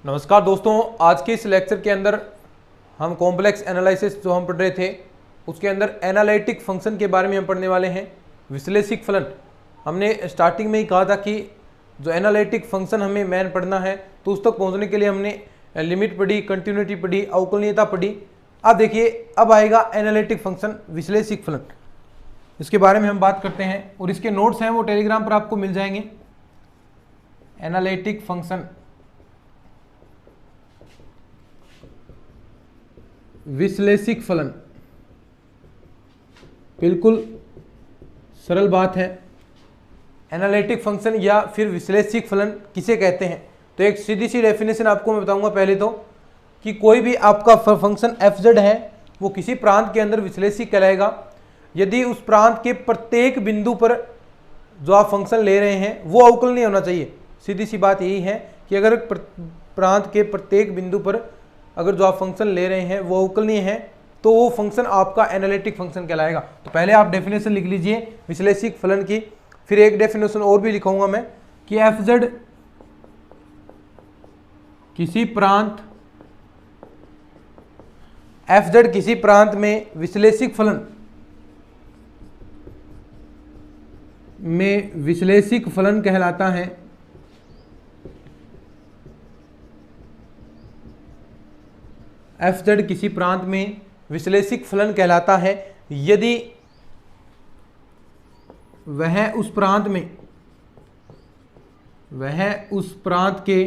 नमस्कार दोस्तों, आज के इस लेक्चर के अंदर हम कॉम्प्लेक्स एनालिसिस जो हम पढ़ रहे थे उसके अंदर एनालिटिक फंक्शन के बारे में हम पढ़ने वाले हैं। विश्लेषिक फलन हमने स्टार्टिंग में ही कहा था कि जो एनालिटिक फंक्शन हमें मेन पढ़ना है तो उस तक पहुंचने के लिए हमने लिमिट पढ़ी, कंटिन्यूटी पढ़ी, अवकलनीयता पढ़ी। अब देखिए, अब आएगा एनालिटिक फंक्शन विश्लेषिक फलन, इसके बारे में हम बात करते हैं और इसके नोट्स हैं वो टेलीग्राम पर आपको मिल जाएंगे। एनालिटिक फंक्शन विश्लेषिक फलन, बिल्कुल सरल बात है। एनालिटिक फंक्शन या फिर विश्लेषिक फलन किसे कहते हैं, तो एक सीधी सी डेफिनेशन आपको मैं बताऊंगा पहले तो, कि कोई भी आपका फंक्शन fz है वो किसी प्रांत के अंदर विश्लेषिक कहलाएगा यदि उस प्रांत के प्रत्येक बिंदु पर जो आप फंक्शन ले रहे हैं वो अवकलनीय होना चाहिए। सीधी सी बात यही है कि अगर प्रांत के प्रत्येक बिंदु पर अगर जो आप फंक्शन ले रहे हैं वो अवकलनीय है तो वो फंक्शन आपका एनालिटिक फंक्शन कहलाएगा। तो पहले आप डेफिनेशन लिख लीजिए विश्लेषिक फलन की, फिर एक डेफिनेशन और भी लिखूंगा मैं कि fz किसी प्रांत में विश्लेषिक फलन कहलाता है। fz किसी प्रांत में विश्लेषिक फलन कहलाता है यदि वह उस प्रांत के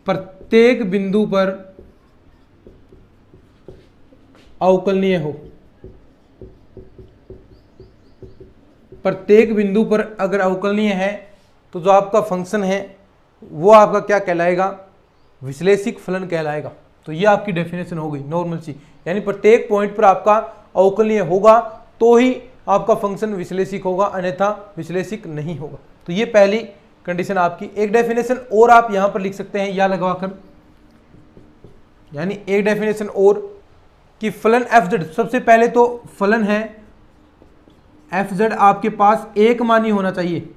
प्रत्येक बिंदु पर अवकलनीय हो। प्रत्येक बिंदु पर अगर अवकलनीय है तो जो आपका फंक्शन है वो आपका क्या कहलाएगा, विश्लेषिक फलन कहलाएगा। तो ये आपकी डेफिनेशन हो गई नॉर्मल सी, यानी प्रत्येक पॉइंट पर आपका अवकलनीय होगा तो ही आपका फंक्शन विश्लेषिक होगा, अन्यथा विश्लेषिक नहीं होगा। तो ये पहली कंडीशन आपकी। एक डेफिनेशन और आप यहां पर लिख सकते हैं या लगवाकर, यानी एक डेफिनेशन और कि फलन fz, सबसे पहले तो फलन है fz आपके पास एक मानी होना चाहिए,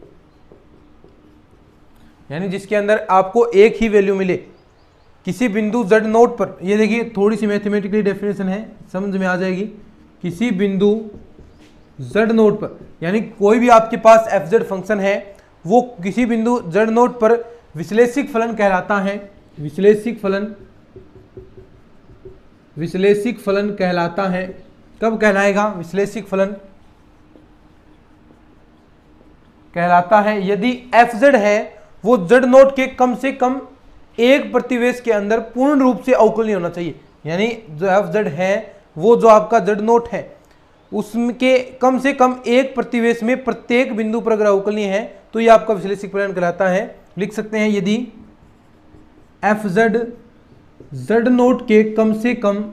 यानी जिसके अंदर आपको एक ही वैल्यू मिले किसी बिंदु z नोट पर। ये देखिए थोड़ी सी मैथमेटिकली डेफिनेशन है, समझ में आ जाएगी। किसी बिंदु z नोट पर, यानी कोई भी आपके पास fz फंक्शन है वो किसी बिंदु z नोट पर विश्लेषिक फलन कहलाता है। विश्लेषिक फलन कहलाता है। कब कहलाएगा? विश्लेषिक फलन कहलाता है यदि fz है वो z नोट के कम से कम एक प्रतिवेश के अंदर पूर्ण रूप से अवकलनीय होना चाहिए। यानी जो fz है वो जो आपका z नोट है उसके कम से कम एक प्रतिवेश में प्रत्येक बिंदु पर अगर अवकलनीय है तो ये आपका विश्लेषिक फलन कहलाता है। लिख सकते हैं यदि fz z नोट के कम से कम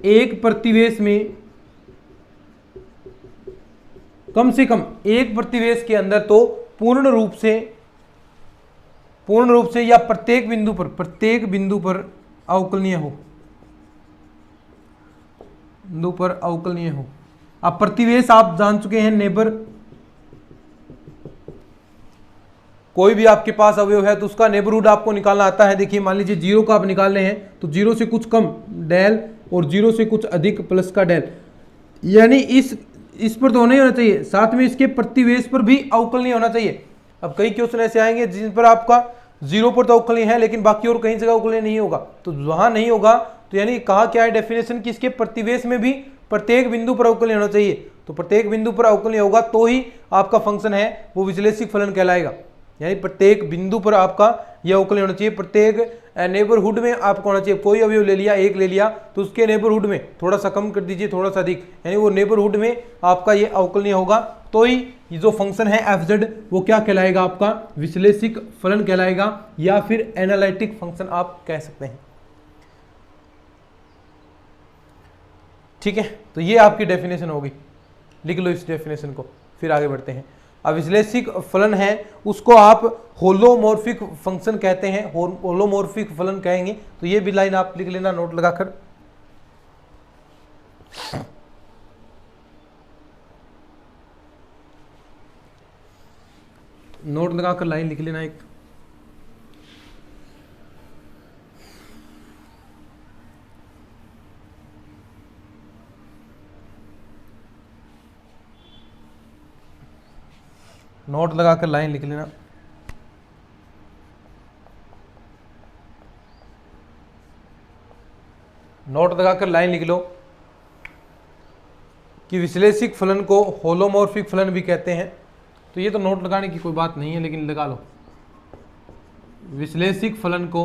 एक प्रतिवेश में, कम से कम एक प्रतिवेश के अंदर तो पूर्ण रूप से या प्रत्येक बिंदु पर अवकलनीय हो। अब प्रतिवेश आप जान चुके हैं, नेबर। कोई भी आपके पास अवयव है तो उसका नेबरहुड आपको निकालना आता है। देखिए मान लीजिए 0 का आप निकाल रहे हैं तो 0 से कुछ कम डेल और 0 से कुछ अधिक प्लस का डेल, यानी इस पर तो होना ही होना चाहिए, साथ में इसके प्रतिवेश पर भी अवकलनीय होना चाहिए। अब कई क्वेश्चन ऐसे आएंगे जिन पर आपका 0 पर तो अवकलनीय है लेकिन बाकी और कहीं जगह अवकलनीय नहीं होगा, तो वहां नहीं होगा तो यानी कहा क्या है डेफिनेशन कि इसके प्रतिवेश में भी प्रत्येक बिंदु पर अवकलनीय होना चाहिए। तो प्रत्येक बिंदु पर अवकलनीय होगा तो ही आपका फंक्शन है वो विश्लेषिक फलन कहलाएगा। यानी प्रत्येक बिंदु पर आपका यह अवकलनीय होना चाहिए। प्रत्येक नेबरहुड में आपको होना चाहिए, कोई अवयव ले लिया, एक ले लिया तो उसके नेबरहुड में थोड़ा सा कम कर दीजिए, थोड़ा सा अधिक, यानी वो नेबरहुड में आपका ये अवकलनीय होगा तो ही ये जो फंक्शन है fz वो क्या कहलाएगा, आपका विश्लेषिक फलन कहलाएगा या फिर एनालिटिक फंक्शन आप कह सकते हैं। ठीक है, तो ये आपकी डेफिनेशन होगी, लिख लो इस डेफिनेशन को, फिर आगे बढ़ते हैं। अब विश्लेषिक फलन है उसको आप होलोमॉर्फिक फंक्शन कहते हैं, होलोमॉर्फिक फलन कहेंगे। तो ये भी लाइन आप लिख लेना नोट लगाकर। नोट लगाकर लाइन लिख लेना एक। नोट लगाकर लाइन लिख लेना। नोट लगाकर लाइन लिख लो कि विश्लेषिक फलन को होलोमॉर्फिक फलन भी कहते हैं। तो ये तो नोट लगाने की कोई बात नहीं है, लेकिन लगा लो। विश्लेषिक फलन को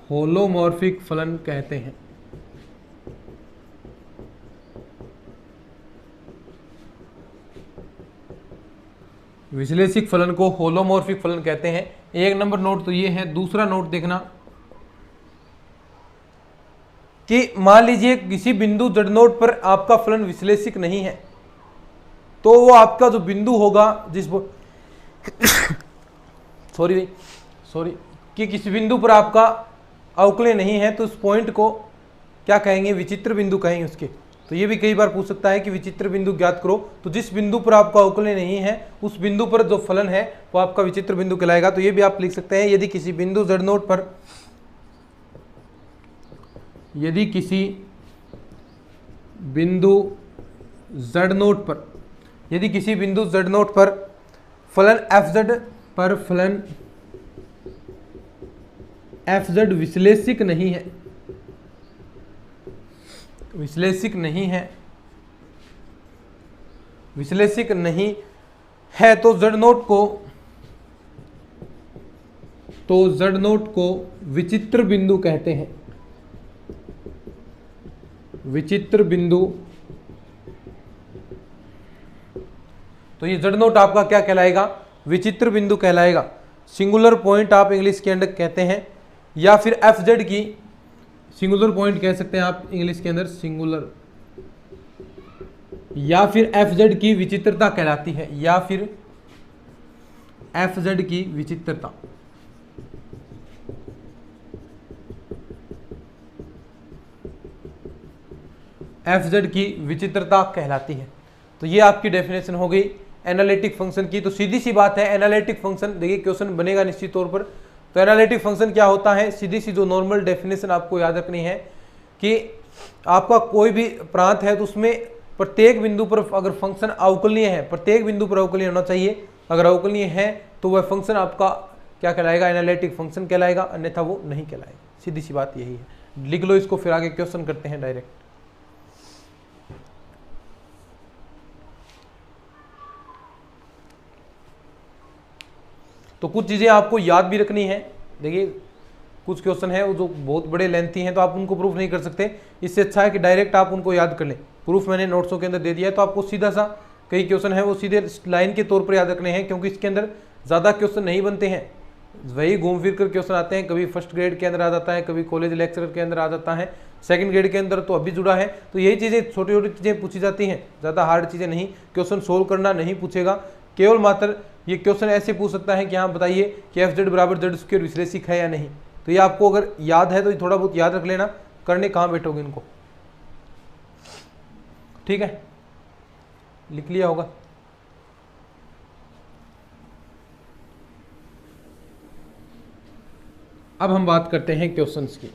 होलोमॉर्फिक फलन कहते हैं। विश्लेषिक फलन को होलोमॉर्फिक फलन कहते हैं। एक नंबर नोट तो ये है। दूसरा नोट देखना कि मान लीजिए किसी बिंदु z नोट पर आपका फलन विश्लेषिक नहीं है, तो वो आपका जो बिंदु होगा जिस सॉरी कि किसी बिंदु पर आपका अवकलय नहीं है, तो उस पॉइंट को क्या कहेंगे? विचित्र बिंदु कहेंगे उसके। तो ये भी कई बार पूछ सकता है कि विचित्र बिंदु ज्ञात करो। तो जिस बिंदु पर आपका अवकलय नहीं है उस बिंदु पर जो फलन है वो आपका विचित्र बिंदु कहलाएगा। तो ये भी आप लिख सकते हैं, यदि किसी बिंदु z नोट पर फलन fz विश्लेषिक नहीं है तो z नोट को विचित्र बिंदु कहते हैं। विचित्र बिंदु। तो ये z नोट आपका क्या कहलाएगा? विचित्र बिंदु कहलाएगा। सिंगुलर पॉइंट आप इंग्लिश के अंदर कहते हैं, या फिर fz की सिंगुलर पॉइंट कह सकते हैं आप इंग्लिश के अंदर, सिंगुलर, या फिर fz की विचित्रता कहलाती है, या फिर fz की विचित्रता। fz की विचित्रता कहलाती है। तो ये आपकी डेफिनेशन हो गई एनालिटिक फंक्शन की। तो सीधी सी बात है, एनालिटिक फंक्शन, देखिए क्वेश्चन बनेगा निश्चित तौर पर। तो एनालिटिक फंक्शन क्या होता है? सीधी सी जो नॉर्मल डेफिनेशन आपको याद रखनी है कि आपका कोई भी प्रांत है तो उसमें प्रत्येक बिंदु पर अगर फंक्शन अवकलनीय है, प्रत्येक बिंदु पर अवकलनीय होना चाहिए। अगर अवकलनीय है तो वह फंक्शन आपका क्या कहलाएगा? एनालिटिक फंक्शन कहलाएगा, अन्यथा वो नहीं कहलाएगा। सीधी सी बात यही है। लिख लो इसको, फिर आगे क्वेश्चन करते हैं डायरेक्ट। तो कुछ चीज़ें आपको याद भी रखनी है। देखिए कुछ क्वेश्चन है वो जो बहुत बड़े लेंथी हैं, तो आप उनको प्रूफ नहीं कर सकते। इससे अच्छा है कि डायरेक्ट आप उनको याद कर लें। प्रूफ मैंने नोट्सों के अंदर दे दिया है, तो आपको सीधा सा कई क्वेश्चन है वो सीधे लाइन के तौर पर याद रखने हैं, क्योंकि इसके अंदर ज़्यादा क्वेश्चन नहीं बनते हैं, वही घूम फिर कर क्वेश्चन आते हैं। कभी फर्स्ट ग्रेड के अंदर आ जाता है, कभी कॉलेज लेक्चर के अंदर आ जाता है, सेकंड ग्रेड के अंदर तो अभी जुड़ा है। तो यही चीज़ें छोटी छोटी चीज़ें पूछी जाती हैं, ज़्यादा हार्ड चीज़ें नहीं। क्वेश्चन सोल्व करना नहीं पूछेगा, केवल मात्र ये क्वेश्चन ऐसे पूछ सकता है कि हाँ बताइए कि एफ जेड बराबर जेड स्क्वायर विश्लेषिक है या नहीं। तो ये आपको अगर याद है तो थोड़ा बहुत याद रख लेना, करने कहाँ बैठोगे इनको, ठीक है, लिख लिया होगा। अब हम बात करते हैं क्वेश्चंस की।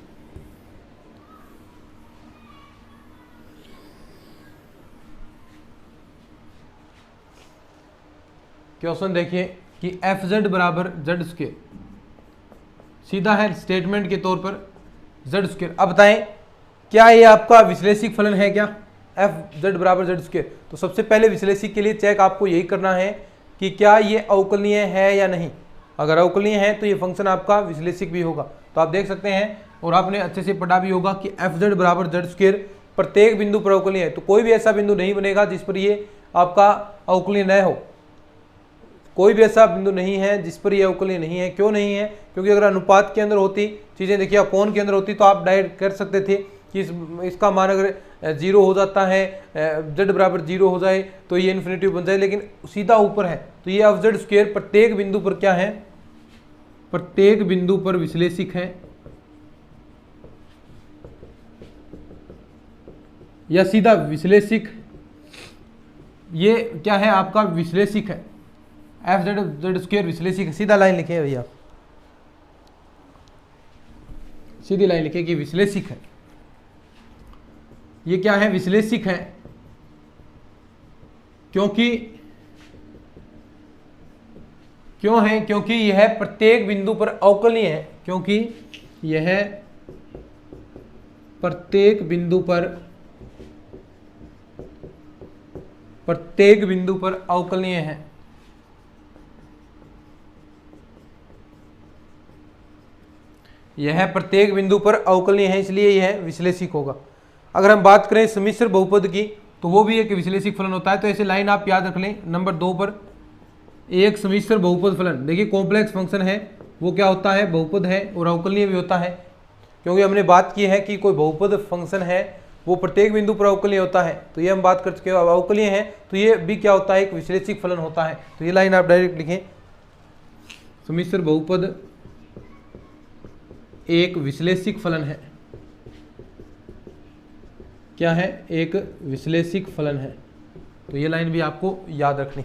क्वेश्चन देखिए कि एफ जेड बराबर जेड स्क्वायर, सीधा है स्टेटमेंट के तौर पर जेड स्क्वायर। अब बताएं क्या ये आपका विश्लेषिक फलन है क्या, एफ जेड बराबर जेड स्क्वायर। तो सबसे पहले विश्लेषिक के लिए चेक आपको यही करना है कि क्या ये अवकलनीय है या नहीं। अगर अवकलनीय है तो ये फंक्शन आपका विश्लेषिक भी होगा। तो आप देख सकते हैं और आपने अच्छे से पढ़ा भी होगा कि एफ जेड बराबर जेड स्क्वायर प्रत्येक बिंदु पर अवकलनीय है। तो कोई भी ऐसा बिंदु नहीं बनेगा जिस पर ये आपका अवकलनीय न हो, कोई भी ऐसा बिंदु नहीं है जिस पर ये अवकलनीय नहीं है। क्यों नहीं है? क्योंकि अगर अनुपात के अंदर होती चीज़ें, देखिए कोण के अंदर होती तो आप डायरेक्ट कर सकते थे कि इसका मान अगर 0 हो जाता है, जेड बराबर 0 हो जाए तो ये इन्फिनिटी बन जाए, लेकिन सीधा ऊपर है। तो ये एफ जेड स्क्वायर प्रत्येक बिंदु पर क्या है, प्रत्येक बिंदु पर विश्लेषिक है। या सीधा विश्लेषिक, ये क्या है आपका विश्लेषिक है, एफ जेड जेड स्क्वायर विश्लेषिक है। सीधा लाइन लिखे भैया, सीधी लाइन लिखे कि विश्लेषिक है। ये क्या है, विश्लेषिक है, क्यों है, क्योंकि यह प्रत्येक बिंदु पर अवकलनीय है, क्योंकि यह प्रत्येक बिंदु पर अवकलनीय है। यह प्रत्येक बिंदु पर अवकलनीय है, इसलिए यह विश्लेषिक होगा। अगर हम बात करें सम्मिश्र बहुपद की, तो वो भी एक विश्लेषिक फलन होता है। तो ऐसे लाइन आप याद रख लें, नंबर 2 पर एक सम्मिश्र बहुपद फलन, देखिए कॉम्प्लेक्स फंक्शन है, वो क्या होता है, बहुपद है और अवकलनीय भी होता है। क्योंकि हमने बात की है कि कोई बहुपद फंक्शन है वो प्रत्येक बिंदु पर अवकलनीय होता है, तो ये हम बात कर चुके हैं। अवकलनीय है तो ये भी क्या होता है, एक विश्लेषिक फलन होता है। तो ये लाइन आप डायरेक्ट लिखें, सम्मिश्र बहुपद एक विश्लेषिक फलन है। क्या है, एक विश्लेषिक फलन है। तो ये लाइन भी आपको याद रखनी।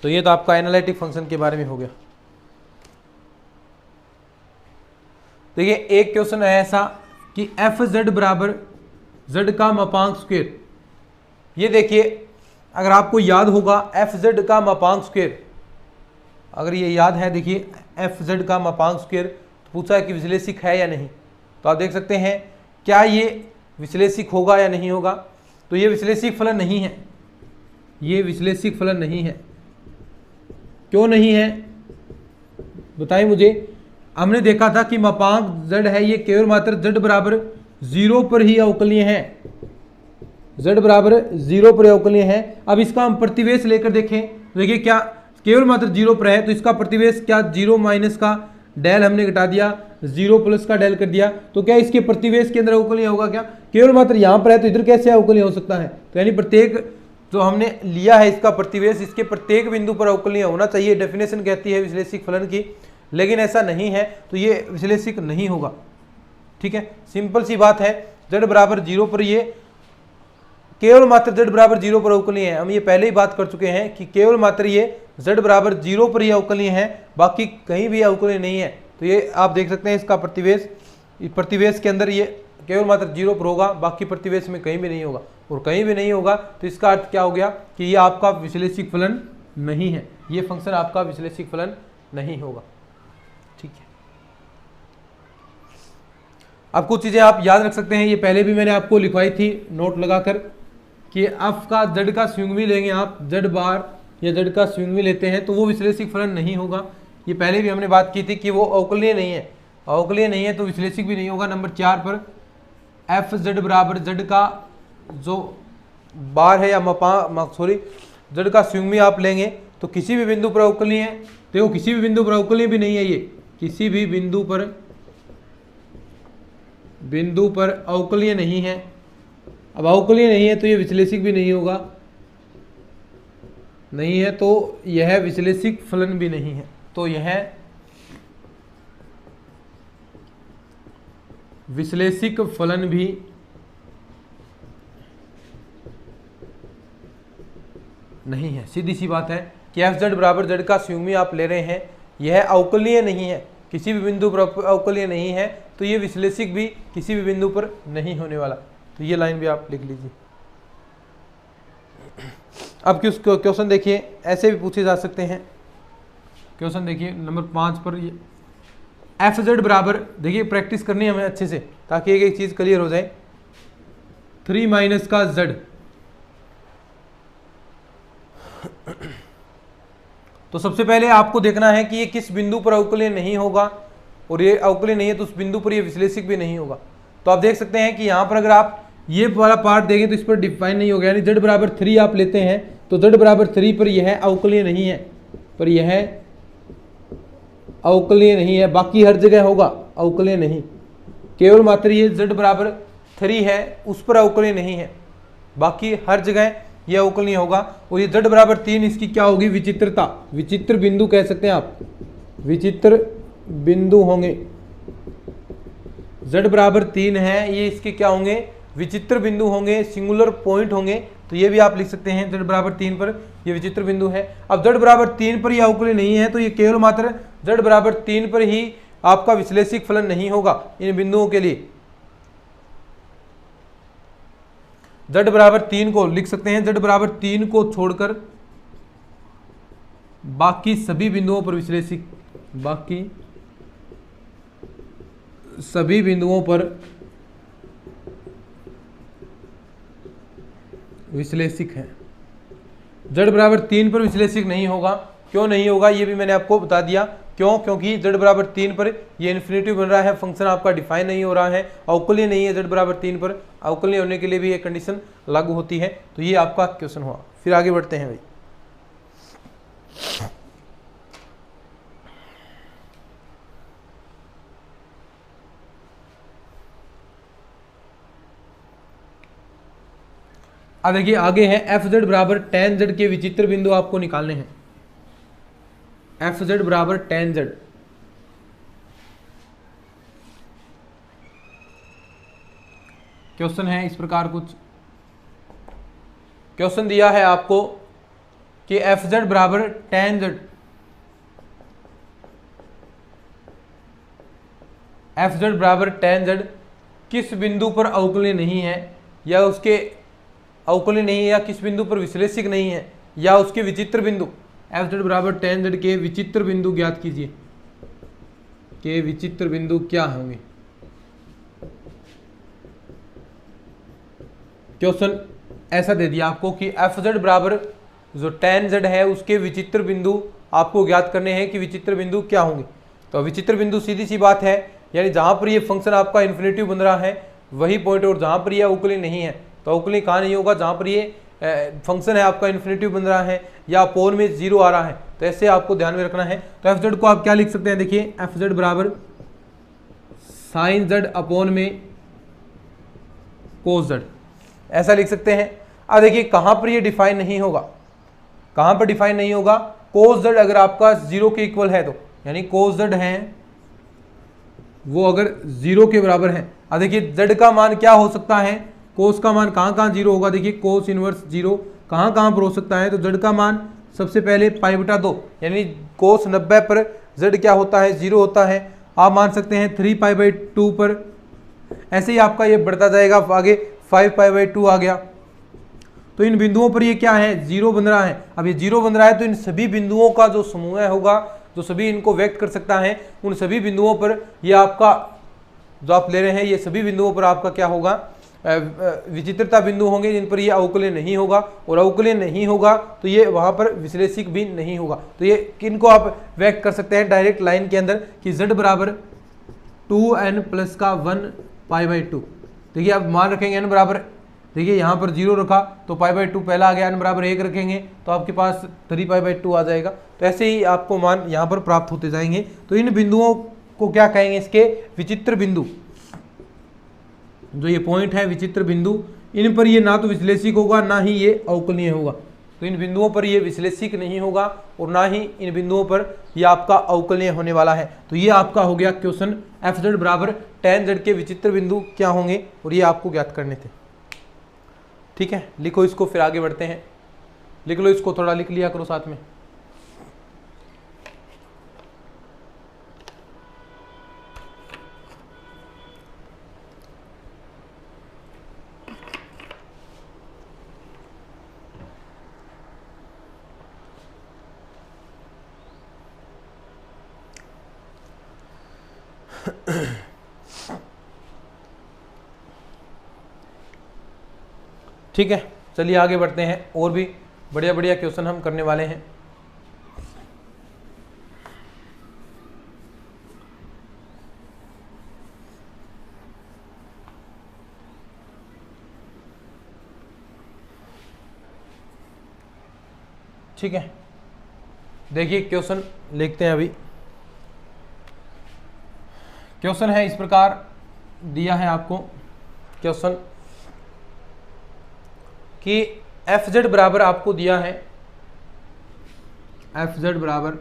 तो ये तो आपका एनालिटिक फंक्शन के बारे में हो गया। देखिए एक क्वेश्चन है ऐसा कि एफ जेड बराबर जेड का मापांक स्क्वायर। ये देखिए अगर आपको याद होगा एफ जेड का मापांक स्क्वायर, अगर ये याद है, देखिए एफ जेड का मापांक स्क्वायर, तो पूछा है कि विश्लेषिक है या नहीं। तो आप देख सकते हैं क्या ये विश्लेषिक होगा या नहीं होगा। तो ये विश्लेषिक फलन नहीं है, ये विश्लेषिक फलन नहीं है। क्यों नहीं है बताइए मुझे। हमने देखा था कि मापांक z है, ये केवल मात्र z बराबर 0 पर ही अवकलनीय है, z बराबर 0 पर अवकलनीय है। अब इसका हम प्रतिवेश लेकर देखें, देखिए क्या केवल मात्र 0 पर है, तो इसका प्रतिवेश क्या 0 माइनस का डेल हमने घटा दिया, 0 प्लस का डेल कर दिया, तो क्या इसके प्रतिवेश के अंदर अवकलनीय होगा क्या। केवल मात्र यहाँ पर है तो इधर कैसे अवकलनीय हो सकता है। तो यानी प्रत्येक जो हमने लिया है इसका प्रतिवेश, इसके प्रत्येक बिंदु पर अवकलनीय होना चाहिए, डेफिनेशन कहती है विश्लेषिक फलन की। लेकिन ऐसा नहीं है तो ये विश्लेषिक नहीं होगा। ठीक है, सिंपल सी बात है, z बराबर 0 पर ये केवल मात्र z बराबर 0 पर अवकलनीय है। हम ये पहले ही बात कर चुके हैं कि केवल मात्र ये z बराबर 0 पर ही अवकलनीय है, बाकी कहीं भी अवकलनीय नहीं है। तो ये आप देख सकते हैं इसका प्रतिवेश के अंदर ये केवल मात्र 0 पर होगा, बाकी प्रतिवेश में कहीं भी नहीं होगा। और कहीं भी नहीं होगा तो इसका अर्थ क्या हो गया कि ये आपका विश्लेषिक फलन नहीं है, ये फंक्शन आपका विश्लेषिक फलन नहीं होगा। ठीक है, अब कुछ चीजें आप याद रख सकते हैं, ये पहले भी मैंने आपको लिखवाई थी नोट लगाकर कि एफ का जेड का स्विंगवी लेंगे आप, जेड बार या जेड का स्विंगवी लेते हैं तो वो विश्लेषिक फलन नहीं होगा। ये पहले भी हमने बात की थी कि वो अवकलनीय नहीं है, अवकलनीय नहीं है तो विश्लेषिक भी नहीं होगा। नंबर 4 पर एफ जेड बराबर जेड का जो बार है या जेड का स्विंगवी आप लेंगे तो किसी भी बिंदु पर अवकलनीय है। देखो किसी भी बिंदु पर अवकलनीय भी नहीं है, ये किसी भी बिंदु पर अवकलनीय नहीं है। अब अवकलनीय नहीं है तो ये विश्लेषिक भी नहीं होगा, नहीं है तो यह विश्लेषिक फलन भी नहीं है। तो यह विश्लेषिक फलन भी नहीं है। सीधी सी बात है कि एफ जेड बराबर जेड का स्विंगवी आप ले रहे हैं, यह अवकलनीय नहीं है, किसी भी बिंदु पर अवकलनीय नहीं है, तो ये विश्लेषिक भी किसी भी बिंदु पर नहीं होने वाला। तो ये लाइन भी आप लिख लीजिए। अब क्वेश्चन देखिए, ऐसे भी पूछे जा सकते हैं। क्वेश्चन देखिए नंबर 5 पर, ये एफ जेड बराबर, देखिए प्रैक्टिस करनी है हमें अच्छे से ताकि एक एक चीज क्लियर हो जाए। 3 माइनस का जेड, तो सबसे पहले आपको देखना है कि ये किस बिंदु पर अवकलनीय नहीं होगा, और ये अवकलनीय नहीं है तो उस बिंदु पर ये विश्लेषिक भी नहीं होगा। तो आप देख सकते हैं कि यहाँ पर अगर आप ये वाला पार्ट देखें तो इस पर डिफाइन नहीं होगा, यानी z बराबर 3 आप लेते हैं तो z बराबर 3 पर यह अवकलनीय नहीं है, पर यह अवकलनीय नहीं है, बाकी हर जगह होगा अवकलनीय नहीं। केवल मात्र ये z बराबर 3 है उस पर अवकलनीय नहीं है, बाकी हर जगह यह अवकलनीय होगा। और ये z बराबर 3 इसकी क्या होगी, विचित्रता, विचित्र बिंदु कह सकते हैं आप, विचित्र बिंदु होंगे। z बराबर 3 है, ये इसके क्या होंगे, विचित्र बिंदु होंगे, सिंगुलर पॉइंट होंगे, तो ये भी आप लिख सकते हैं z बराबर 3 पर ये विचित्र बिंदु है। अब z बराबर 3 पर ये अवकलनीय नहीं है, तो ये केवल मात्र z बराबर 3 पर ही आपका विश्लेषिक फलन नहीं होगा इन बिंदुओं के लिए। z बराबर 3 को लिख सकते हैं, z बराबर 3 को छोड़कर बाकी सभी बिंदुओं पर विश्लेषिक, बाकी सभी बिंदुओं पर विश्लेषिक है। z बराबर 3 पर विश्लेषिक नहीं होगा, क्यों नहीं होगा ये भी मैंने आपको बता दिया। क्यों? क्योंकि z बराबर 3 पर ये इन्फिनिटी बन रहा है, फंक्शन आपका डिफाइन नहीं हो रहा है, अवकलनीय नहीं है। z बराबर 3 पर अवकलनीय होने के लिए भी ये कंडीशन लागू होती है। तो ये आपका क्वेश्चन हुआ। फिर आगे बढ़ते हैं भाई। अब देखिए आगे है एफ जेड बराबर tan z के विचित्र बिंदु आपको निकालने हैं। एफ जेड बराबर tan z, क्वेश्चन है इस प्रकार, कुछ क्वेश्चन दिया है आपको कि एफ जेड बराबर tan z, एफ जेड बराबर tan z किस बिंदु पर अवकलनीय नहीं है, या उसके अवकलनीय नहीं है, या किस बिंदु पर विश्लेषिक नहीं है, या उसके विचित्र बिंदु। एफ जेड बराबर tan z के विचित्र बिंदु ज्ञात कीजिए, के विचित्र बिंदु क्या होंगे। क्वेश्चन ऐसा दे दिया आपको कि एफ जेड बराबर जो tan z है उसके विचित्र बिंदु आपको ज्ञात करने हैं कि विचित्र बिंदु क्या होंगे। तो विचित्र बिंदु सीधी सी बात है, यानी जहां पर ये फंक्शन आपका इन्फिनिटी बन रहा है वही पॉइंट, और जहां पर ये अवकलनीय नहीं है तो अवकलनीय कहाँ नहीं होगा, जहां पर ये फंक्शन है आपका इन्फिनिटी बन रहा है या अपोन में 0 आ रहा है। तो ऐसे आपको ध्यान में रखना है। तो एफ जेड को आप क्या लिख सकते हैं, देखिए एफ जेड बराबर साइन जेड अपोन में कोस जेड, ऐसा लिख सकते हैं। अब देखिए कहां पर ये डिफाइन नहीं होगा, कहां पर डिफाइन नहीं होगा, कोस जेड अगर आपका 0 के इक्वल है तो, यानी कोस जेड है वो अगर 0 के बराबर है। अब देखिए जेड का मान क्या हो सकता है, कोस का मान कहाँ कहाँ 0 होगा, देखिए कोस इनवर्स 0 कहाँ कहाँ पर हो सकता है। तो जेड का मान सबसे पहले π/2, यानी कोस 90 पर जेड क्या होता है, 0 होता है। आप मान सकते हैं 3π/2 पर, ऐसे ही आपका ये बढ़ता जाएगा, आगे 5π/2 आ गया। तो इन बिंदुओं पर ये क्या है, 0 बन रहा है। अब ये 0 बन रहा है तो इन सभी बिंदुओं का जो समूह होगा, जो सभी इनको व्यक्त कर सकता है, उन सभी बिंदुओं पर ये आपका जो आप ले रहे हैं, ये सभी बिंदुओं पर आपका क्या होगा, विचित्रता बिंदु होंगे जिन पर ये अवकलनीय नहीं होगा, और अवकलनीय नहीं होगा तो ये वहां पर विश्लेषिक भी नहीं होगा। तो ये किनको आप व्यक्त कर सकते हैं डायरेक्ट लाइन के अंदर कि z बराबर 2n प्लस का 1π/2। देखिए आप मान रखेंगे n बराबर, देखिए यहाँ पर 0 रखा तो π/2 पहला आ गया, n बराबर 1 रखेंगे तो आपके पास 3π/2 आ जाएगा। तो ऐसे ही आपको मान यहाँ पर प्राप्त होते जाएंगे। तो इन बिंदुओं को क्या कहेंगे, इसके विचित्र बिंदु। जो ये पॉइंट है विचित्र बिंदु, इन पर ये ना तो विश्लेषिक होगा ना ही ये अवकलनीय होगा। तो इन बिंदुओं पर ये विश्लेषिक नहीं होगा और ना ही इन बिंदुओं पर ये आपका अवकलनीय होने वाला है। तो ये आपका हो गया क्वेश्चन, एफ जेड बराबर tan z के विचित्र बिंदु क्या होंगे, और ये आपको ज्ञात करने थे। ठीक है, लिखो इसको, फिर आगे बढ़ते हैं। लिख लो इसको, थोड़ा लिख लिया करो साथ में। ठीक है, चलिए आगे बढ़ते हैं। और भी बढ़िया बढ़िया क्वेश्चन हम करने वाले हैं। ठीक है, देखिए क्वेश्चन लिखते हैं। अभी क्वेश्चन है इस प्रकार दिया है आपको क्वेश्चन कि एफ जेड बराबर आपको दिया है, एफ जेड बराबर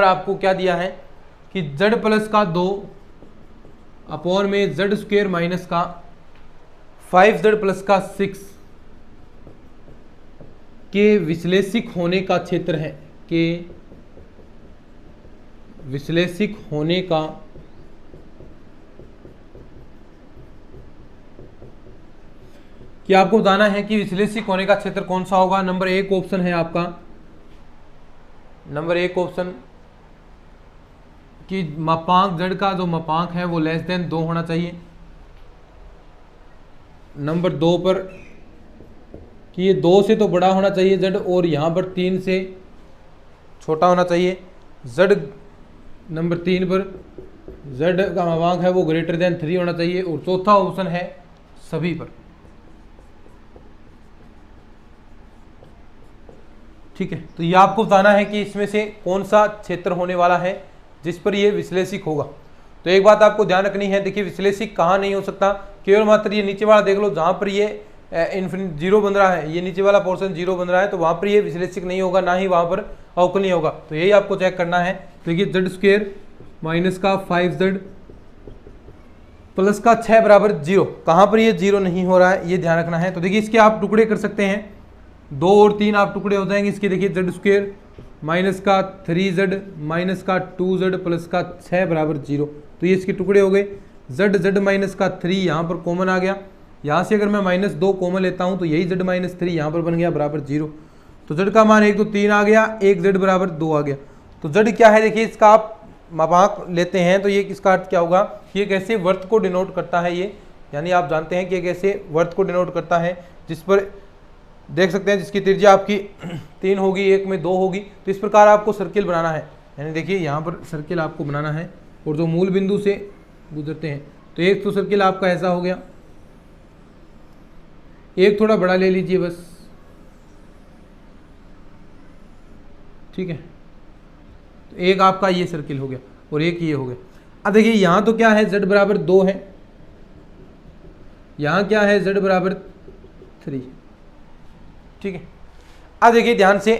आपको क्या दिया है, कि z प्लस का 2 अपॉन में z स्क्वेयर माइनस का 5z प्लस का 6 के विश्लेषिक होने का क्षेत्र है, के विश्लेषिक होने का कि आपको बताना है कि विश्लेषिक होने का क्षेत्र कौन सा होगा। नंबर 1 ऑप्शन है आपका, नंबर 1 ऑप्शन कि मापांक z का जो मापांक है वो लेस देन 2 होना चाहिए। नंबर 2 पर कि ये 2 से तो बड़ा होना चाहिए z, और यहाँ पर 3 से छोटा होना चाहिए z। नंबर 3 पर z का मापांक है वो ग्रेटर देन 3 होना चाहिए। और चौथा ऑप्शन है सभी पर। ठीक है, तो ये आपको बताना है कि इसमें से कौन सा क्षेत्र होने वाला है जिस पर ये विश्लेषिक होगा। तो एक बात आपको ध्यान रखनी है, देखिए विश्लेषिक कहाँ नहीं हो सकता, केवल मात्र ये नीचे वाला देख लो, जहाँ पर ये इन्फिनिट जीरो बन रहा है, ये नीचे वाला पोर्शन जीरो बन रहा है, तो वहाँ पर ये विश्लेषिक नहीं होगा, ना ही वहाँ पर अवकलनीय होगा। तो यही आपको चेक करना है। देखिए z स्क्वेयर माइनस का 5z प्लस का 6 बराबर 0, कहाँ पर ये 0 नहीं हो रहा है, ये ध्यान रखना है। तो देखिए इसके आप टुकड़े कर सकते हैं, 2 और 3 आप टुकड़े हो जाएंगे इसके। देखिए z स्क्वेयर माइनस का 3z माइनस का 2z प्लस का 6 बराबर 0, तो ये इसके टुकड़े हो गए। z माइनस का 3 यहाँ पर कॉमन आ गया, यहाँ से अगर मैं -2 कॉमन लेता हूँ तो यही z माइनस 3 यहाँ पर बन गया बराबर 0। तो z का मान 1 तो 3 आ गया, 1z बराबर 2 आ गया। तो z क्या है, देखिए इसका आप मापांक लेते हैं तो ये इसका अर्थ क्या होगा, ये कैसे वर्त को डिनोट करता है, ये यानी आप जानते हैं कि ये कैसे वर्त को डिनोट करता है, जिस पर देख सकते हैं जिसकी त्रिज्या आपकी 3 होगी, एक में 2 होगी। तो इस प्रकार आपको सर्किल बनाना है, यानी देखिए यहाँ पर सर्किल आपको बनाना है और जो मूल बिंदु से गुजरते हैं। तो एक तो सर्किल आपका ऐसा हो गया, एक थोड़ा बड़ा ले लीजिए बस, ठीक है। तो एक आपका ये सर्किल हो गया और एक ये हो गया। अब देखिए यहाँ तो क्या है, z बराबर 2 है, यहाँ क्या है, z बराबर 3, ठीक है। अब देखिए ध्यान से,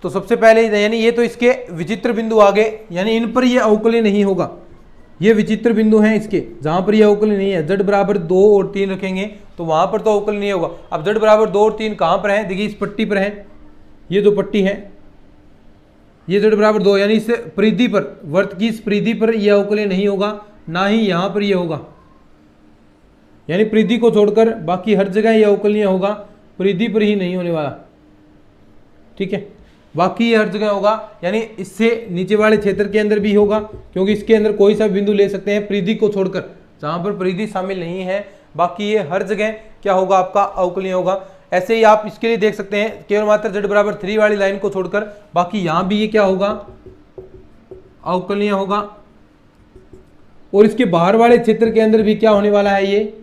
तो सबसे पहले यानी ये तो इसके विचित्र बिंदु आ गए, यानी इन पर ये अवकलनीय नहीं होगा, ये विचित्र बिंदु हैं इसके, जहां पर ये अवकलनीय नहीं है। z बराबर 2 और 3 रखेंगे तो वहां पर तो अवकलनीय नहीं होगा। अब z बराबर 2 और 3 कहां पर है, देखिए इस पट्टी पर है, ये जो पट्टी है ये z बराबर 2, यानी इस परिधि पर, वर्त की इस परिधि पर यह अवकलनीय नहीं होगा, ना ही यहां पर यह होगा, यानी परिधि को छोड़कर बाकी हर जगह यह अवकलनीय होगा, परिधि पर ही नहीं होने वाला, ठीक है। बाकी ये हर जगह होगा, यानी इससे नीचे वाले क्षेत्र के अंदर भी होगा, क्योंकि इसके अंदर कोई सा बिंदु ले सकते हैं परिधि को छोड़कर, जहां पर परिधि शामिल नहीं है, बाकी ये हर जगह क्या होगा, आपका अवकलनीय होगा। ऐसे ही आप इसके लिए देख सकते हैं, केवल मात्र z बराबर 3 वाली लाइन को छोड़कर बाकी यहां भी ये क्या होगा, अवकलनीय होगा। और इसके बाहर वाले क्षेत्र के अंदर भी क्या होने वाला है, ये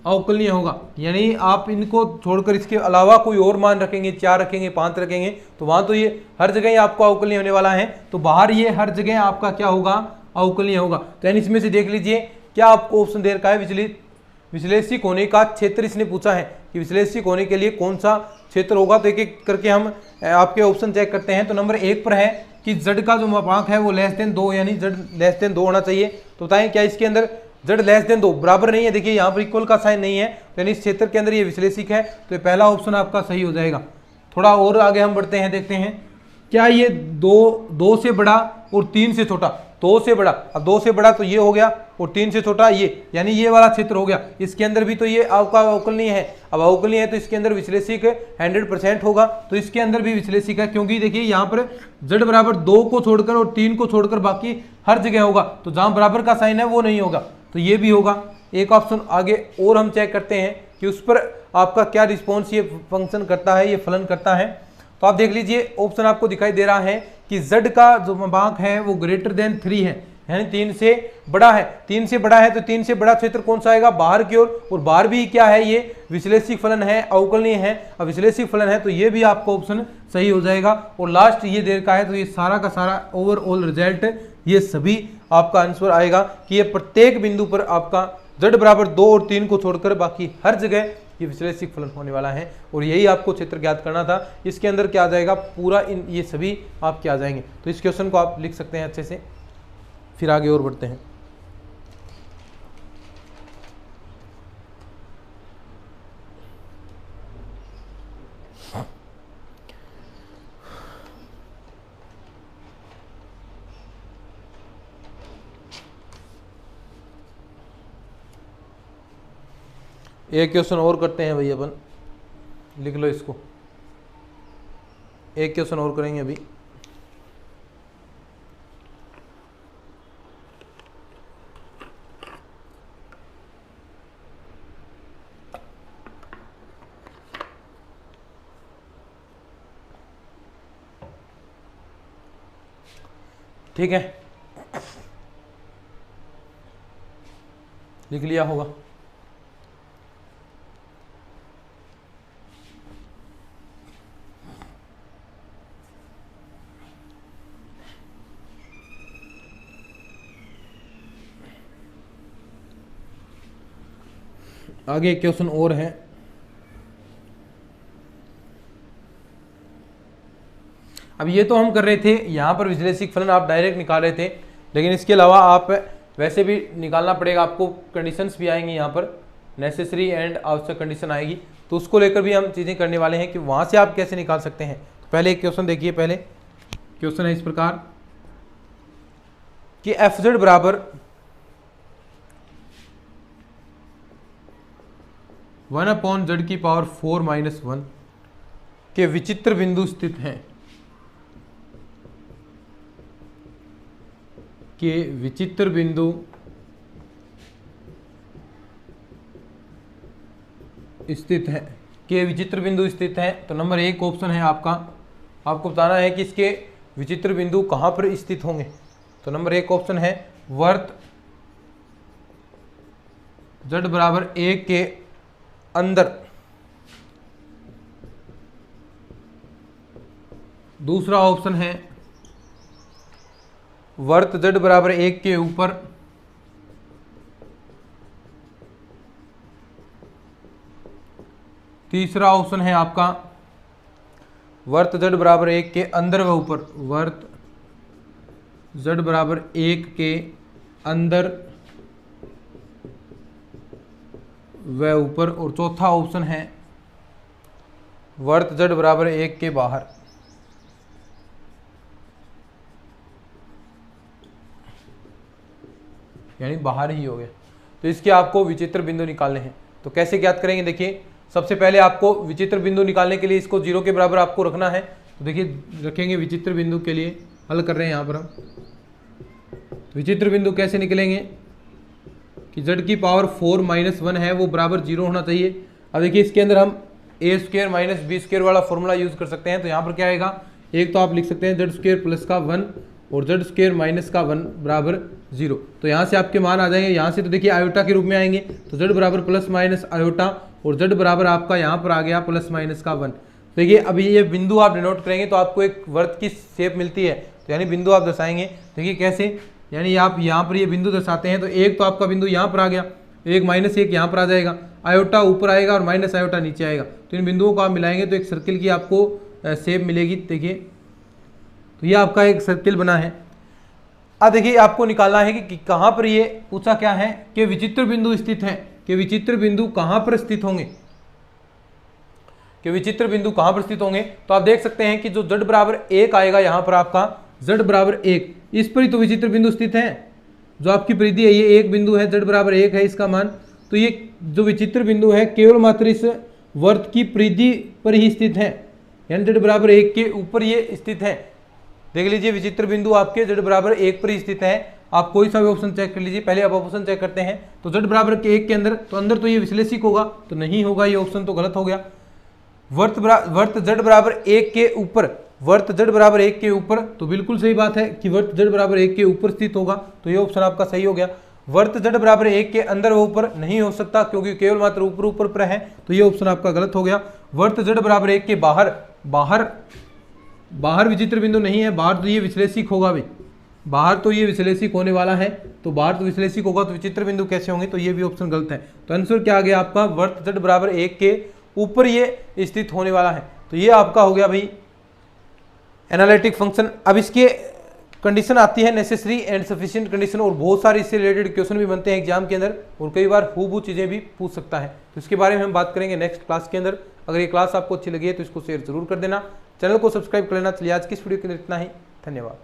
अवकलनीय होगा। यानी आप इनको छोड़कर इसके अलावा कोई और मान रखेंगे, 4 रखेंगे, 5 रखेंगे, तो वहां तो ये हर जगह ही आपको अवकलनीय होने वाला है। तो बाहर ये हर जगह आपका क्या होगा, अवकलनीय होगा। तो यानी इसमें से देख लीजिए क्या आपको ऑप्शन दे रखा है, विश्लेषिक होने का क्षेत्र इसने पूछा है कि विश्लेषिक होने के लिए कौन सा क्षेत्र होगा। तो एक एक करके हम आपके ऑप्शन चेक करते हैं। तो नंबर 1 पर है कि z का जो मापांक है वो लेस देन 2, यानी z लेस देन 2 होना चाहिए। तो बताएं क्या इसके अंदर z लेस देन 2 बराबर नहीं है, देखिए यहाँ पर इक्वल का साइन नहीं है, तो यानी इस क्षेत्र के अंदर ये विश्लेषिक है, तो ये पहला ऑप्शन आपका सही हो जाएगा। थोड़ा और आगे हम बढ़ते हैं, देखते हैं क्या ये 2 से बड़ा और 3 से छोटा, 2 से बड़ा, अब 2 से बड़ा तो ये हो गया और 3 से छोटा ये, यानी ये वाला क्षेत्र हो गया। इसके अंदर भी तो ये आपका अवकलनीय है, अब अवकलनीय है तो इसके अंदर विश्लेषिक 100% होगा, तो इसके अंदर भी विश्लेषिक है, क्योंकि देखिए यहाँ पर z बराबर 2 को छोड़कर और 3 को छोड़कर बाकी हर जगह होगा, तो जहाँ बराबर का साइन है वो नहीं होगा, तो ये भी होगा। एक ऑप्शन आगे और हम चेक करते हैं कि उस पर आपका क्या रिस्पॉन्स ये फंक्शन करता है, ये फलन करता है। तो आप देख लीजिए ऑप्शन आपको दिखाई दे रहा है कि z का जो मापांक है वो ग्रेटर देन 3 है, यानी 3 से बड़ा है। 3 से बड़ा है तो 3 से बड़ा क्षेत्र कौन सा आएगा, बाहर की ओर, और बाहर भी क्या है, ये विश्लेषिक फलन है, अवकलनीय है। अब विश्लेषिक फलन है तो ये भी आपका ऑप्शन सही हो जाएगा। और लास्ट ये देर का है, तो ये सारा का सारा ओवरऑल रिजल्ट ये सभी आपका आंसर आएगा कि ये प्रत्येक बिंदु पर आपका z बराबर 2 और 3 को छोड़कर बाकी हर जगह ये विश्लेषिक फलन होने वाला है और यही आपको क्षेत्र ज्ञात करना था। इसके अंदर क्या आ जाएगा, पूरा इन ये सभी आपके आ जाएंगे। तो इस क्वेश्चन को आप लिख सकते हैं अच्छे से। फिर आगे और बढ़ते हैं। एक क्वेश्चन और करते हैं भाई अपन, लिख लो इसको। एक क्वेश्चन और करेंगे अभी। ठीक है, लिख लिया होगा। आगे एक क्वेश्चन और है। अब ये तो हम कर रहे थे यहाँ पर विश्लेषिक फलन आप डायरेक्ट निकाल रहे थे, लेकिन इसके अलावा आप वैसे भी निकालना पड़ेगा आपको। कंडीशंस भी आएंगी यहाँ पर, नेसेसरी एंड आवश्यक कंडीशन आएगी, तो उसको लेकर भी हम चीज़ें करने वाले हैं कि वहाँ से आप कैसे निकाल सकते हैं। तो पहले एक क्वेश्चन देखिए। पहले क्वेश्चन है इस प्रकार कि एफ जेड बराबर 1/z⁴ - 1 के विचित्र बिंदु स्थित हैं, के विचित्र बिंदु स्थित है, के विचित्र बिंदु स्थित हैं। तो नंबर 1 ऑप्शन है आपका, आपको बताना है कि इसके विचित्र बिंदु कहाँ पर स्थित होंगे। तो नंबर 1 ऑप्शन है वर्त z बराबर 1 के अंदर। दूसरा ऑप्शन है वर्त z बराबर 1 के ऊपर। तीसरा ऑप्शन है आपका वर्त z बराबर 1 के अंदर व ऊपर, वर्त z बराबर 1 के अंदर व ऊपर। और चौथा ऑप्शन है वर्त z बराबर 1 के बाहर। यानी बाहर ही हो गया। तो इसके आपको विचित्र बिंदु निकालने हैं। तो कैसे ज्ञात करेंगे, देखिए सबसे पहले आपको विचित्र बिंदु निकालने के लिए इसको 0 के बराबर आपको रखना है। तो देखिए रखेंगे विचित्र बिंदु के लिए, हल कर रहे हैं यहाँ पर हम। विचित्र बिंदु कैसे निकलेंगे कि z⁴ - 1 है वो बराबर 0 होना चाहिए। अब देखिए इसके अंदर हम a² - b² वाला फॉर्मूला यूज कर सकते हैं। तो यहाँ पर क्या आएगा, एक तो आप लिख सकते हैं z² + का 1 और z² - का 1 बराबर 0। तो यहाँ से आपके मान आ जाएंगे। यहाँ से तो देखिए आयोटा के रूप में आएंगे, तो z बराबर ± आयोटा और z बराबर आपका यहाँ पर आ गया ± का 1। देखिए अभी ये बिंदु आप डिनोट करेंगे तो आपको एक वर्त की शेप मिलती है। तो यानी बिंदु आप दर्शाएंगे, देखिए कैसे, यानी आप यहाँ पर ये बिंदु दर्शाते हैं। तो एक तो आपका बिंदु यहाँ पर आ गया, एक -1 यहाँ पर आ जाएगा, आयोटा ऊपर आएगा और माइनस आयोटा नीचे आएगा। तो इन बिंदुओं को आप मिलाएंगे तो एक सर्किल की आपको शेप मिलेगी। देखिए तो ये आपका एक सर्किल बना है। अब देखिए आपको निकालना है कि कहाँ पर ये पूछा क्या है कि विचित्र बिंदु स्थित हैं, कि विचित्र बिंदु कहाँ पर स्थित होंगे, कि विचित्र बिंदु कहाँ पर स्थित होंगे। तो आप देख सकते हैं कि जो z बराबर 1 आएगा यहाँ पर आपका z बराबर 1, इस पर ही तो विचित्र बिंदु स्थित है। जो आपकी परिधि है ये एक बिंदु है, z बराबर 1 है इसका मान। तो ये जो विचित्र बिंदु है केवल मात्र इस वर्त की परिधि पर ही स्थित है, यानी z बराबर 1 के ऊपर ये स्थित है। देख लीजिए विचित्र बिंदु आपके z बराबर 1 पर स्थित है। आप कोई सा भी ऑप्शन चेक कर लीजिए। पहले आप ऑप्शन चेक करते हैं तो z बराबर 1 के अंदर, तो अंदर तो ये विश्लेषिक होगा, तो नहीं होगा, ये ऑप्शन तो गलत हो गया। वर्त z बराबर 1 के ऊपर, वर्त z बराबर 1 के ऊपर, तो बिल्कुल सही बात है कि वर्त z बराबर 1 के ऊपर स्थित होगा, तो ये ऑप्शन आपका सही हो गया। वर्त z बराबर 1 के अंदर व ऊपर नहीं हो सकता क्योंकि केवल मात्र ऊपर ऊपर पर है, तो ये ऑप्शन आपका गलत हो गया। वर्त z बराबर 1 के बाहर विचित्र बिंदु नहीं है, बाहर तो ये विश्लेषिक होगा भी, बाहर तो ये विश्लेषिक होने वाला है, तो बाहर तो विश्लेषिक होगा तो विचित्र बिंदु कैसे होंगे, तो ये भी ऑप्शन गलत है। तो आंसर क्या आ गया आपका, वर्त z बराबर 1 के ऊपर ये स्थित होने वाला है। तो ये आपका हो गया भाई एनालिटिक फंक्शन। अब इसके कंडीशन आती है नेसेसरी एंड सफिशिएंट कंडीशन, और बहुत सारे इससे रिलेटेड क्वेश्चन भी बनते हैं एग्जाम के अंदर, और कई बार हूबहू चीजें भी पूछ सकता है। तो इसके बारे में हम बात करेंगे नेक्स्ट क्लास के अंदर। अगर ये क्लास आपको अच्छी लगी है तो इसको शेयर जरूर कर देना, चैनल को सब्सक्राइब कर लेना। चलिए आज की इस वीडियो के लिए इतना ही, धन्यवाद।